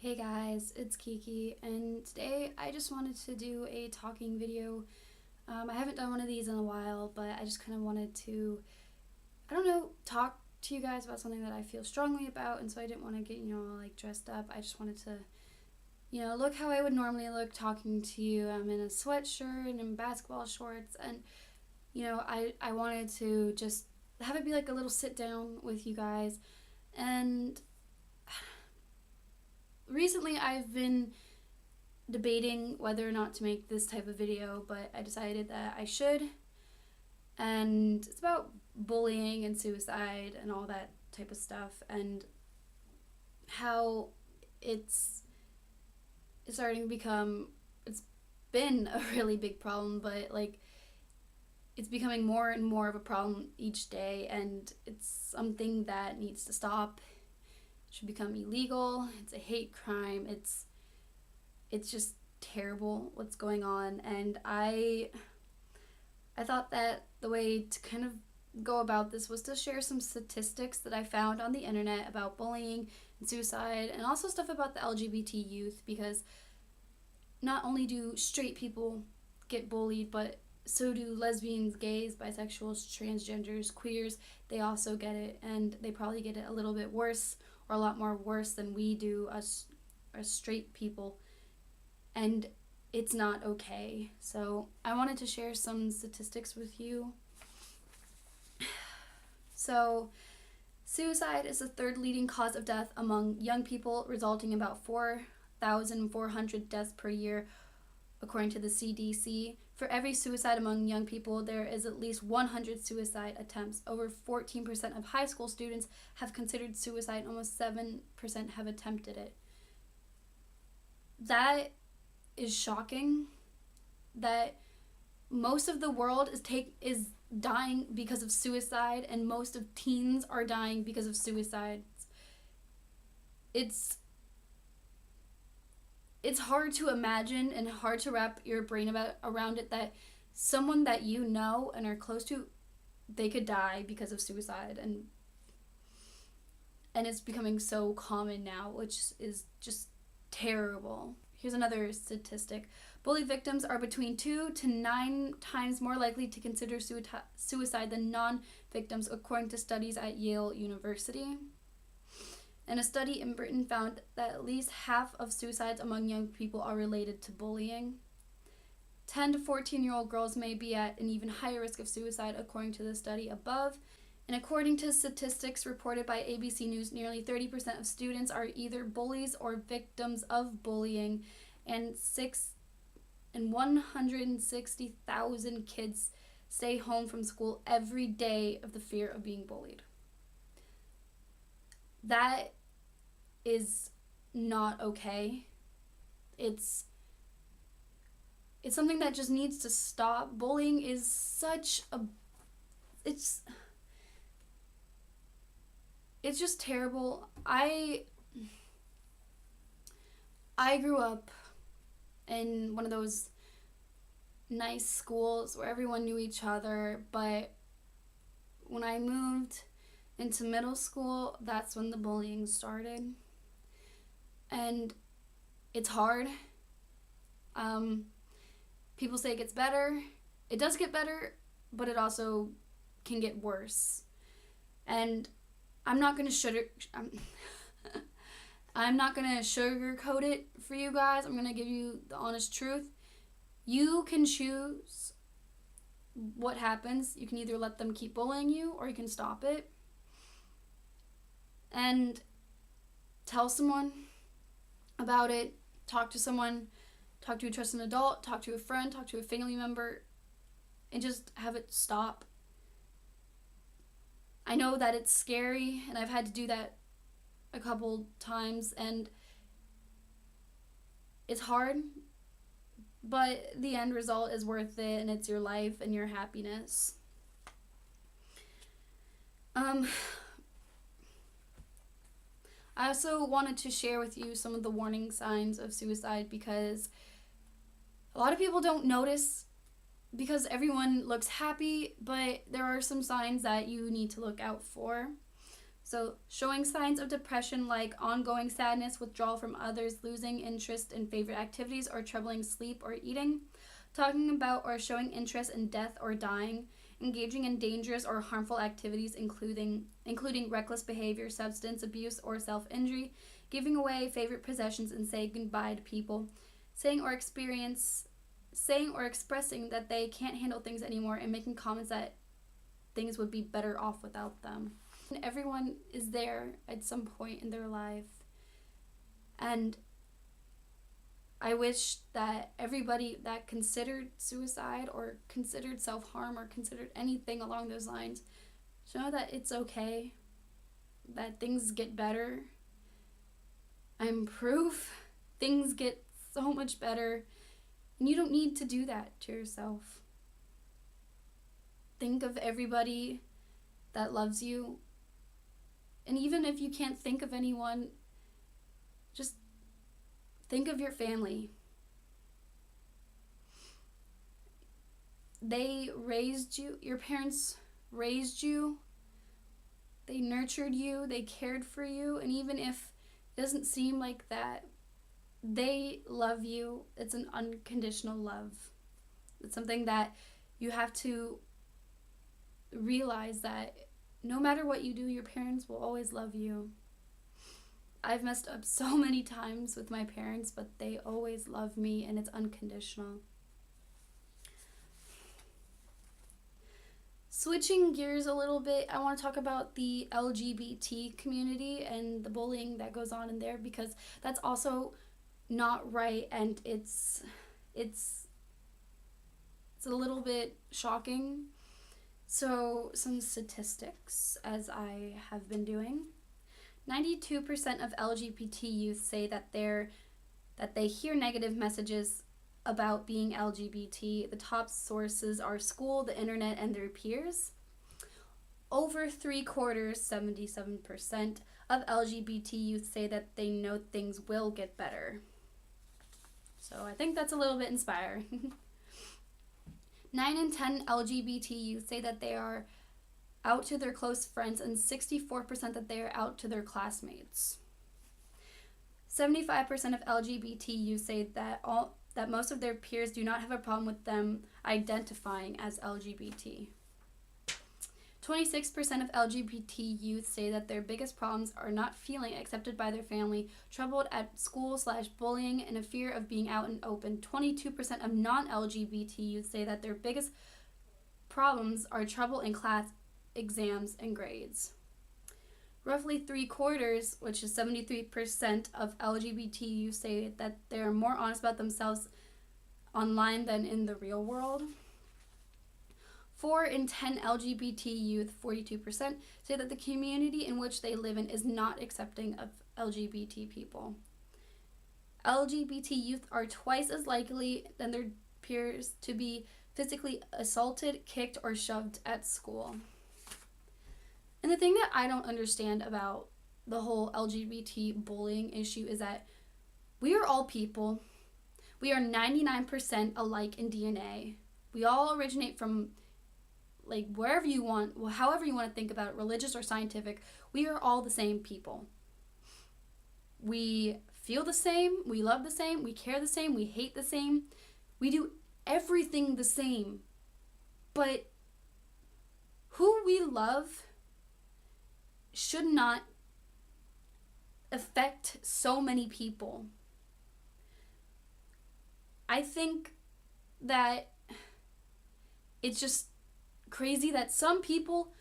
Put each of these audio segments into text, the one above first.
Hey guys, it's Kiki, and today I just wanted to do a talking video. I haven't done one of these in a while, but I just kind of wanted to, talk to you guys about something that I feel strongly about, and so I didn't want to get, all like dressed up. I just wanted to, look how I would normally look talking to you. I'm in a sweatshirt and in basketball shorts, and, I wanted to just have it be like a little sit down with you guys, and recently I've been debating whether or not to make this type of video, but I decided that I should. And it's about bullying and suicide and all that type of stuff, and how it's starting to become, it's been a really big problem, but like it's becoming more and more of a problem each day, and it's something that needs to stop. Should become illegal. It's a hate crime. It's just terrible what's going on, and I thought that the way to kind of go about this was to share some statistics that I found on the internet about bullying and suicide, and also stuff about the LGBT youth, because not only do straight people get bullied, but so do lesbians, gays, bisexuals, transgenders, queers. They also get it, and they probably get it a little bit worse, or a lot more worse than we do, us straight people, and it's not okay. So I wanted to share some statistics with you. So suicide is the third leading cause of death among young people, resulting in about 4,400 deaths per year, according to the CDC. For every suicide among young people, there is at least 100 suicide attempts. Over 14% of high school students have considered suicide, and almost 7% have attempted it. That is shocking, that most of the world is dying because of suicide, and most of teens are dying because of suicides. It's hard to imagine and hard to wrap your brain around it, that someone that you know and are close to, they could die because of suicide, and it's becoming so common now, which is just terrible. Here's another statistic. Bully victims are between 2 to 9 times more likely to consider suicide than non-victims, according to studies at Yale University. And a study in Britain found that at least half of suicides among young people are related to bullying. 10 to 14-year-old girls may be at an even higher risk of suicide, according to the study above. And according to statistics reported by ABC News, nearly 30% of students are either bullies or victims of bullying, and 160,000 kids stay home from school every day of the fear of being bullied. That is not okay. It's something that just needs to stop. Bullying is such a it's just terrible. I grew up in one of those nice schools where everyone knew each other, but when I moved into middle school, that's when the bullying started. And it's hard. People say it gets better. It does get better, but it also can get worse. And I'm not gonna I'm not gonna sugarcoat it for you guys. I'm gonna give you the honest truth. You can choose what happens. You can either let them keep bullying you, or you can stop it and tell someone about it. Talk to someone, talk to a trusted adult, talk to a friend, talk to a family member, and just have it stop. I know that it's scary, and I've had to do that a couple times, and it's hard, but the end result is worth it, and it's your life and your happiness. I also wanted to share with you some of the warning signs of suicide, because a lot of people don't notice, because everyone looks happy, but there are some signs that you need to look out for. So, showing signs of depression like ongoing sadness, withdrawal from others, losing interest in favorite activities, or troubling sleep or eating. Talking about or showing interest in death or dying. Engaging in dangerous or harmful activities, including reckless behavior, substance abuse, or self-injury. Giving away favorite possessions and saying goodbye to people. Saying or expressing that they can't handle things anymore and making comments that things would be better off without them. Everyone is there at some point in their life, and I wish that everybody that considered suicide or considered self-harm or considered anything along those lines should know that it's okay, that things get better. I'm proof things get so much better, and you don't need to do that to yourself. Think of everybody that loves you, and even if you can't think of anyone, just think of your family. They raised you, your parents raised you, they nurtured you, they cared for you, and even if it doesn't seem like that, they love you. It's an unconditional love. It's something that you have to realize, that no matter what you do, your parents will always love you. I've messed up so many times with my parents, but they always love me, and it's unconditional. Switching gears a little bit, I want to talk about the LGBT community and the bullying that goes on in there, because that's also not right, and it's a little bit shocking. So, some statistics, as I have been doing. 92% of LGBT youth say that they hear negative messages about being LGBT. The top sources are school, the internet, and their peers. Over 3/4, 77% of LGBT youth say that they know things will get better. So I think that's a little bit inspiring. 9 in 10 LGBT youth say that they are out to their close friends, and 64% that they are out to their classmates. 75% of LGBT youth say that most of their peers do not have a problem with them identifying as LGBT. 26% of LGBT youth say that their biggest problems are not feeling accepted by their family, troubled at school/bullying, and a fear of being out and open. 22% of non-LGBT youth say that their biggest problems are trouble in class, exams, and grades. Roughly 3/4, which is 73% of LGBT youth, say that they're more honest about themselves online than in the real world. 4 in 10 LGBT youth, 42%, say that the community in which they live in is not accepting of LGBT people. LGBT youth are twice as likely than their peers to be physically assaulted, kicked, or shoved at school. And the thing that I don't understand about the whole LGBT bullying issue is that we are all people. We are 99% alike in DNA. We all originate from, like, wherever you want, however you want to think about it, religious or scientific. We are all the same people. We feel the same, we love the same, we care the same, we hate the same. We do everything the same. But who we love should not affect so many people. I think that it's just crazy that some people,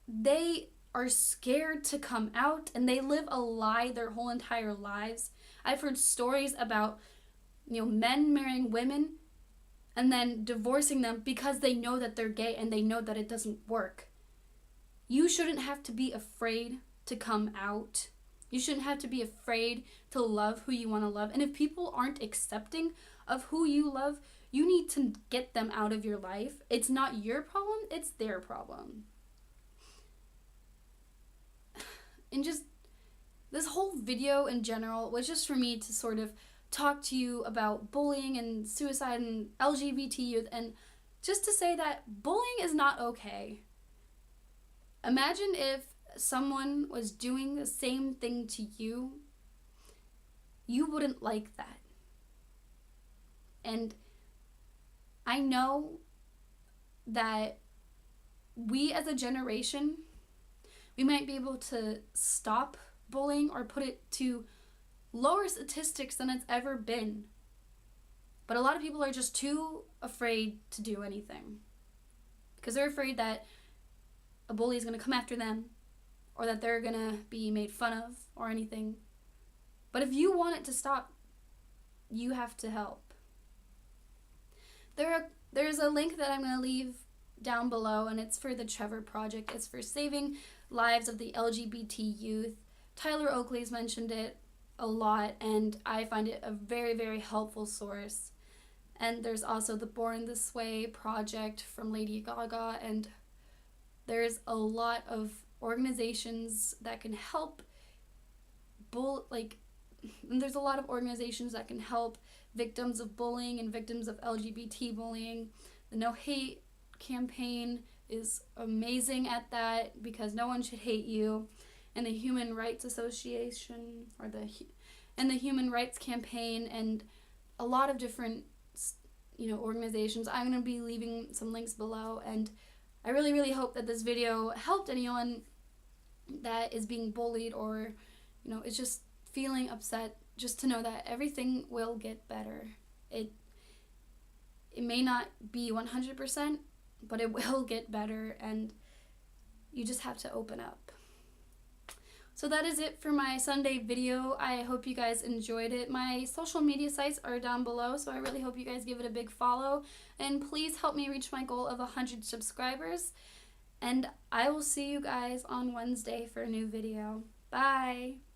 they are scared to come out, and they live a lie their whole entire lives. I've heard stories about, men marrying women and then divorcing them because they know that they're gay and they know that it doesn't work. You shouldn't have to be afraid to come out. You shouldn't have to be afraid to love who you want to love. And if people aren't accepting of who you love, you need to get them out of your life. It's not your problem, it's their problem. And just this whole video in general was just for me to sort of talk to you about bullying and suicide and LGBT youth, and just to say that bullying is not okay. Imagine if someone was doing the same thing to you, you wouldn't like that. And I know that we as a generation, we might be able to stop bullying or put it to lower statistics than it's ever been. But a lot of people are just too afraid to do anything because they're afraid that a bully is going to come after them or that they're going to be made fun of or anything. But if you want it to stop, you have to help. There's a link that I'm going to leave down below, and it's for the Trevor Project. It's for saving lives of the LGBT youth. Tyler Oakley's mentioned it a lot, and I find it a very, very helpful source. And there's also the Born This Way project from Lady Gaga, and there's a lot of organizations that can help there's a lot of organizations that can help victims of bullying and victims of LGBT bullying. The No Hate campaign is amazing at that because no one should hate you. And the Human Rights Association and the Human Rights Campaign and a lot of different organizations. I'm going to be leaving some links below, and I really, really hope that this video helped anyone that is being bullied or is just feeling upset, just to know that everything will get better. It may not be 100%, but it will get better, and you just have to open up. So that is it for my Sunday video. I hope you guys enjoyed it. My social media sites are down below, so I really hope you guys give it a big follow. And please help me reach my goal of 100 subscribers. And I will see you guys on Wednesday for a new video. Bye!